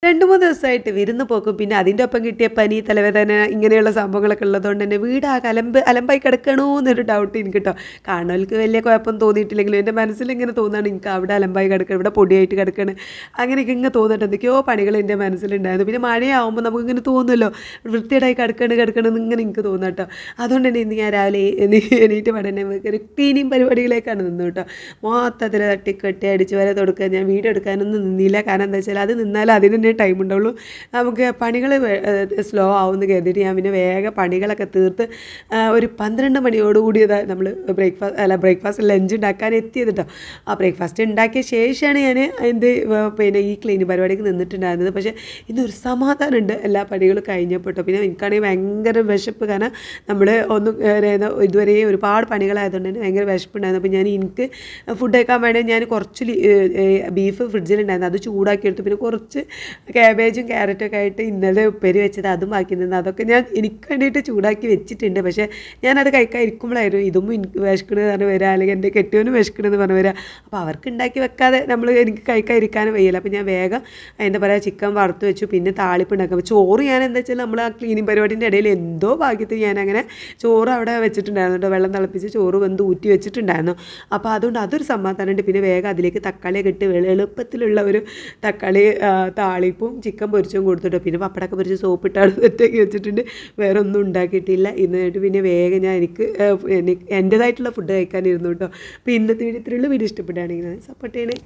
2, 3 ദിവസമായിട്ട് വിരുന്ന് പോക്കും പിന്നെ അതിൻ്റെ ഒപ്പം കിട്ടിയ പനി, തലവേദന ഇങ്ങനെയുള്ള സംഭവങ്ങളൊക്കെ ഉള്ളതുകൊണ്ട് തന്നെ വീടാകെ അലമ്പായി കിടക്കണോ എന്നൊരു ഡൗട്ട് എനിക്ക് കേട്ടോ. കാണുന്നവർക്ക് വലിയ കുഴപ്പം തോന്നിയിട്ടില്ലെങ്കിലും എൻ്റെ മനസ്സിൽ ഇങ്ങനെ തോന്നുകയാണ് എനിക്ക് അവിടെ അലമ്പായി കിടക്കണം, ഇവിടെ പൊടിയായിട്ട് കിടക്കണം, അങ്ങനെയൊക്കെ ഇങ്ങനെ തോന്നിട്ട് എന്തൊക്കെയോ പണികൾ എൻ്റെ മനസ്സിലുണ്ടായിരുന്നു. പിന്നെ മഴയാവുമ്പോൾ നമുക്കിങ്ങനെ തോന്നുമല്ലോ വൃത്തിയേടായി കിടക്കണം എന്നിങ്ങനെ എനിക്ക് തോന്നുക കേട്ടോ. അതുകൊണ്ട് തന്നെ ഇന്ന് ഞാൻ രാവിലെ എണീറ്റ് പഠനം ഒരു ക്ലീനിങ് പരിപാടികളേക്കാണ് നിന്നു കേട്ടോ. മൊത്തത്തിൽ തട്ടിക്കെട്ടി അടിച്ച് വരെ തുടക്കുക. ഞാൻ വീഡിയോ എടുക്കാനൊന്നും നിന്നില്ല. കാരണം എന്താ വെച്ചാൽ അത് നിന്നാൽ അതിന് തന്നെ ടൈം ഉണ്ടാവുള്ളൂ. നമുക്ക് പണികൾ സ്ലോ ആവുമെന്ന് കരുതിയിട്ട് ഞാൻ പിന്നെ വേഗം പണികളൊക്കെ തീർത്ത് ഒരു 12 മണിയോടുകൂടി നമ്മൾ ബ്രേക്ക്ഫാസ്റ്റ് ലഞ്ച് ഉണ്ടാക്കാൻ എത്തിയത് കേട്ടോ. ആ ബ്രേക്ക്ഫാസ്റ്റ് ഉണ്ടാക്കിയ ശേഷമാണ് ഞാൻ പിന്നെ ഈ ക്ലീനിങ് പരിപാടിക്ക് നിന്നിട്ടുണ്ടായിരുന്നത്. പക്ഷേ ഇന്നൊരു സമാധാനമുണ്ട് എല്ലാ പണികളും കഴിഞ്ഞപ്പോൾ കേട്ടോ. പിന്നെ എനിക്കാണെങ്കിൽ ഭയങ്കര വിശപ്പ്, കാരണം നമ്മൾ ഇതുവരെ ഒരുപാട് പണികളായതുകൊണ്ട് തന്നെ ഭയങ്കര വിശപ്പുണ്ടായിരുന്നു. അപ്പോൾ എനിക്ക് ഫുഡ് കഴിക്കാൻ വേണ്ടി ഞാൻ കുറച്ച് ബീഫ് ഫ്രിഡ്ജിലുണ്ടായിരുന്നു, അത് ചൂടാക്കി എടുത്തു. പിന്നെ കുറച്ച് ക്യാബേജും ക്യാരറ്റൊക്കെ ആയിട്ട് ഇന്നലെ ഉപ്പേരി വെച്ചത് അതും ബാക്കി നിന്ന് അതൊക്കെ ഞാൻ എനിക്ക് വേണ്ടിയിട്ട് ചൂടാക്കി വെച്ചിട്ടുണ്ട്. പക്ഷേ ഞാനത് കഴിക്കാൻ ഇരിക്കുമ്പോഴായിരുന്നു ഇതും എനിക്ക് വിശക്കണമെന്ന് പറഞ്ഞ് വരിക, അല്ലെങ്കിൽ എൻ്റെ കെട്ടിയവനും വിശക്കണമെന്ന് പറഞ്ഞ് വരിക. അപ്പോൾ അവർക്ക് ഉണ്ടാക്കി വെക്കാതെ എനിക്ക് കഴിക്കാൻ ഇരിക്കാനും വയ്യല്ല. അപ്പോൾ ഞാൻ വേഗം എന്താ പറയുക ചിക്കൻ വറുത്ത് വെച്ചു. പിന്നെ താളിപ്പ് ഉണ്ടാക്കാം. ചോറ് ഞാൻ എന്താ വെച്ചാൽ നമ്മൾ ആ ക്ലീനിങ് പരിപാടിൻ്റെ ഇടയിൽ എന്തോ ഭാഗ്യത്തിൽ ഞാനങ്ങനെ ചോറ് അവിടെ വെച്ചിട്ടുണ്ടായിരുന്നു കേട്ടോ. വെള്ളം തിളപ്പിച്ച് ചോറ് വെന്ത് ഊറ്റി വെച്ചിട്ടുണ്ടായിരുന്നു. അപ്പോൾ അതുകൊണ്ട് അതൊരു സമാധാനമുണ്ട്. പിന്നെ വേഗം അതിലേക്ക് തക്കാളിയൊക്കെ ഇട്ട് എളുപ്പത്തിലുള്ള ഒരു തക്കാളി താളിപ്പും ചിക്കൻ പൊരിച്ചും കൊടുത്തിട്ടോ. പിന്നെ പപ്പടമൊക്കെ പൊരിച്ച് സോപ്പിട്ടാണ് സെറ്റാക്കി വെച്ചിട്ടുണ്ട്. വേറെ ഒന്നും ഉണ്ടാക്കിയിട്ടില്ല. ഇന്നിട്ട് പിന്നെ വേഗം ഞാൻ എനിക്ക് എൻ്റേതായിട്ടുള്ള ഫുഡ് കഴിക്കാനിരുന്നു കേട്ടോ. അപ്പോൾ ഇന്നത്തെ വീഡിയോ ഇത്രയുള്ള വീഡിയോ ഇഷ്ടപ്പെടുകയാണെങ്കിൽ സപ്പോർട്ട് ചെയ്യണേ.